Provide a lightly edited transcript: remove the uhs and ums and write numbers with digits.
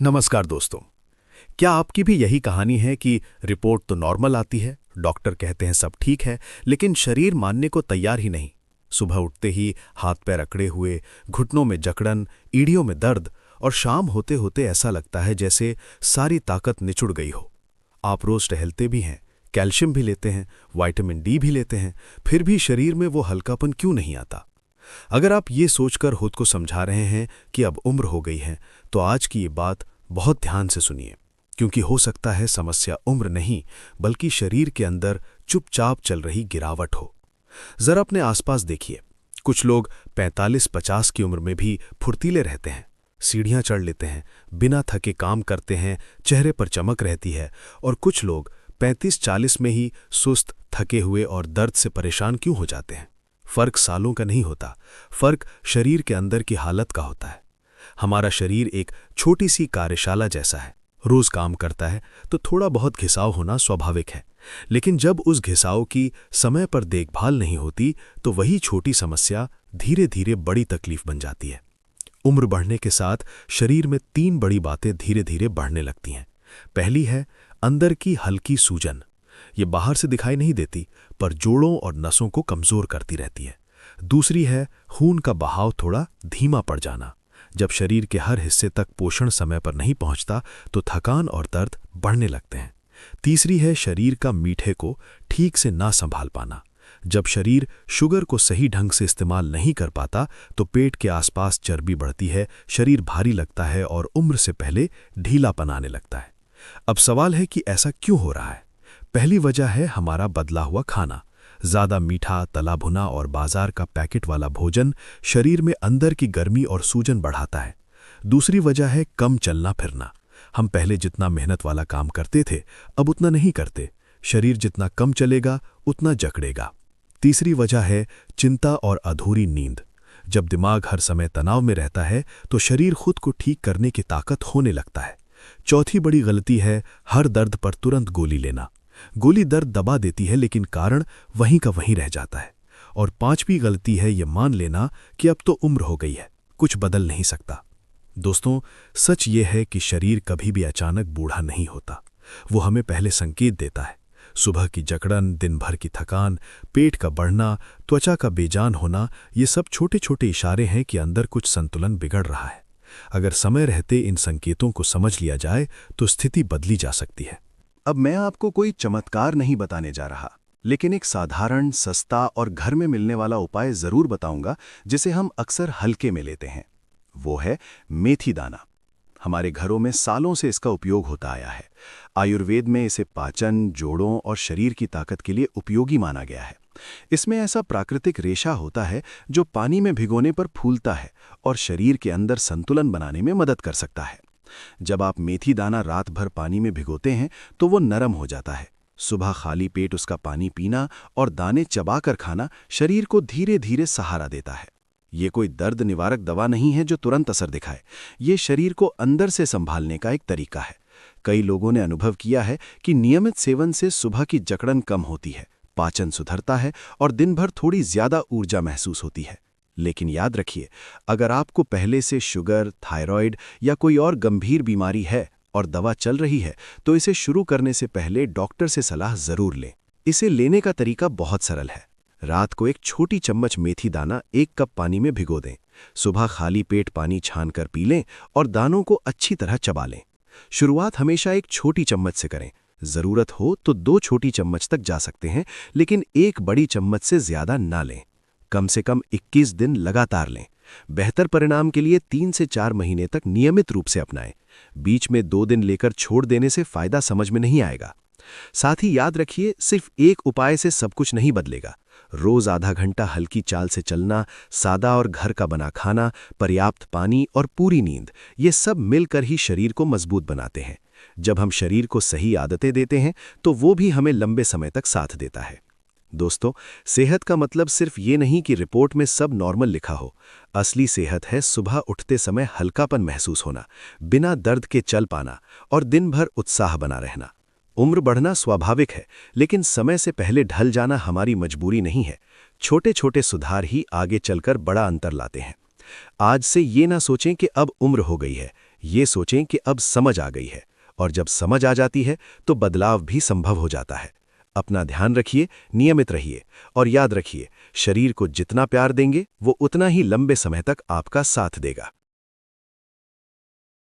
नमस्कार दोस्तों। क्या आपकी भी यही कहानी है कि रिपोर्ट तो नॉर्मल आती है, डॉक्टर कहते हैं सब ठीक है, लेकिन शरीर मानने को तैयार ही नहीं। सुबह उठते ही हाथ पैर अकड़े हुए, घुटनों में जकड़न, एड़ियों में दर्द, और शाम होते होते ऐसा लगता है जैसे सारी ताकत निचुड़ गई हो। आप रोज टहलते भी हैं, कैल्शियम भी लेते हैं, विटामिन डी भी लेते हैं, फिर भी शरीर में वो हल्कापन क्यों नहीं आता? अगर आप ये सोचकर खुद को समझा रहे हैं कि अब उम्र हो गई है, तो आज की ये बात बहुत ध्यान से सुनिए, क्योंकि हो सकता है समस्या उम्र नहीं बल्कि शरीर के अंदर चुपचाप चल रही गिरावट हो। जरा अपने आसपास देखिए, कुछ लोग 45-50 की उम्र में भी फुर्तीले रहते हैं, सीढ़ियां चढ़ लेते हैं, बिना थके काम करते हैं, चेहरे पर चमक रहती है, और कुछ लोग 35-40 में ही सुस्त, थके हुए और दर्द से परेशान क्यों हो जाते हैं? फर्क सालों का नहीं होता, फर्क शरीर के अंदर की हालत का होता है। हमारा शरीर एक छोटी सी कार्यशाला जैसा है, रोज काम करता है तो थोड़ा बहुत घिसाव होना स्वाभाविक है, लेकिन जब उस घिसाव की समय पर देखभाल नहीं होती तो वही छोटी समस्या धीरे धीरे बड़ी तकलीफ बन जाती है। उम्र बढ़ने के साथ शरीर में 3 बड़ी बातें धीरे धीरे बढ़ने लगती हैं। पहली है अंदर की हल्की सूजन। ये बाहर से दिखाई नहीं देती, पर जोड़ों और नसों को कमजोर करती रहती है। दूसरी है खून का बहाव थोड़ा धीमा पड़ जाना। जब शरीर के हर हिस्से तक पोषण समय पर नहीं पहुंचता तो थकान और दर्द बढ़ने लगते हैं। तीसरी है शरीर का मीठे को ठीक से ना संभाल पाना। जब शरीर शुगर को सही ढंग से इस्तेमाल नहीं कर पाता तो पेट के आसपास चर्बी बढ़ती है, शरीर भारी लगता है और उम्र से पहले ढीलापन आने लगता है। अब सवाल है कि ऐसा क्यों हो रहा है? पहली वजह है हमारा बदला हुआ खाना। ज्यादा मीठा, तला भुना और बाजार का पैकेट वाला भोजन शरीर में अंदर की गर्मी और सूजन बढ़ाता है। दूसरी वजह है कम चलना फिरना। हम पहले जितना मेहनत वाला काम करते थे अब उतना नहीं करते। शरीर जितना कम चलेगा उतना जकड़ेगा। तीसरी वजह है चिंता और अधूरी नींद। जब दिमाग हर समय तनाव में रहता है तो शरीर खुद को ठीक करने की ताकत होने लगता है। चौथी बड़ी गलती है हर दर्द पर तुरंत गोली लेना। गोली दर्द दबा देती है लेकिन कारण वहीं का वहीं रह जाता है। और 5वीं गलती है ये मान लेना कि अब तो उम्र हो गई है, कुछ बदल नहीं सकता। दोस्तों, सच ये है कि शरीर कभी भी अचानक बूढ़ा नहीं होता। वो हमें पहले संकेत देता है। सुबह की जकड़न, दिन भर की थकान, पेट का बढ़ना, त्वचा का बेजान होना, ये सब छोटे छोटे इशारे हैं कि अंदर कुछ संतुलन बिगड़ रहा है। अगर समय रहते इन संकेतों को समझ लिया जाए तो स्थिति बदली जा सकती है। अब मैं आपको कोई चमत्कार नहीं बताने जा रहा, लेकिन एक साधारण, सस्ता और घर में मिलने वाला उपाय जरूर बताऊंगा जिसे हम अक्सर हल्के में लेते हैं। वो है मेथी दाना। हमारे घरों में सालों से इसका उपयोग होता आया है। आयुर्वेद में इसे पाचन, जोड़ों और शरीर की ताकत के लिए उपयोगी माना गया है। इसमें ऐसा प्राकृतिक रेशा होता है जो पानी में भिगोने पर फूलता है और शरीर के अंदर संतुलन बनाने में मदद कर सकता है। जब आप मेथी दाना रात भर पानी में भिगोते हैं तो वो नरम हो जाता है। सुबह खाली पेट उसका पानी पीना और दाने चबाकर खाना शरीर को धीरे धीरे सहारा देता है। ये कोई दर्द निवारक दवा नहीं है जो तुरंत असर दिखाए। ये शरीर को अंदर से संभालने का एक तरीका है। कई लोगों ने अनुभव किया है कि नियमित सेवन से सुबह की जकड़न कम होती है, पाचन सुधरता है और दिन भर थोड़ी ज्यादा ऊर्जा महसूस होती है। लेकिन याद रखिए, अगर आपको पहले से शुगर, थायराइड या कोई और गंभीर बीमारी है और दवा चल रही है तो इसे शुरू करने से पहले डॉक्टर से सलाह जरूर लें। इसे लेने का तरीका बहुत सरल है। रात को एक छोटी चम्मच मेथी दाना 1 कप पानी में भिगो दें। सुबह खाली पेट पानी छानकर पी लें और दानों को अच्छी तरह चबा लें। शुरुआत हमेशा एक छोटी चम्मच से करें। जरूरत हो तो 2 छोटी चम्मच तक जा सकते हैं, लेकिन 1 बड़ी चम्मच से ज्यादा ना लें। कम से कम 21 दिन लगातार लें। बेहतर परिणाम के लिए 3 से 4 महीने तक नियमित रूप से अपनाएं। बीच में 2 दिन लेकर छोड़ देने से फायदा समझ में नहीं आएगा। साथ ही याद रखिए, सिर्फ एक उपाय से सब कुछ नहीं बदलेगा। रोज आधा घंटा हल्की चाल से चलना, सादा और घर का बना खाना, पर्याप्त पानी और पूरी नींद, ये सब मिलकर ही शरीर को मजबूत बनाते हैं। जब हम शरीर को सही आदतें देते हैं तो वो भी हमें लंबे समय तक साथ देता है। दोस्तों, सेहत का मतलब सिर्फ ये नहीं कि रिपोर्ट में सब नॉर्मल लिखा हो। असली सेहत है सुबह उठते समय हल्कापन महसूस होना, बिना दर्द के चल पाना और दिन भर उत्साह बना रहना। उम्र बढ़ना स्वाभाविक है, लेकिन समय से पहले ढल जाना हमारी मजबूरी नहीं है। छोटे छोटे सुधार ही आगे चलकर बड़ा अंतर लाते हैं। आज से ये ना सोचें कि अब उम्र हो गई है। ये सोचें कि अब समझ आ गई है, और जब समझ आ जाती है तो बदलाव भी संभव हो जाता है। अपना ध्यान रखिए, नियमित रहिए, और याद रखिए, शरीर को जितना प्यार देंगे वो उतना ही लंबे समय तक आपका साथ देगा।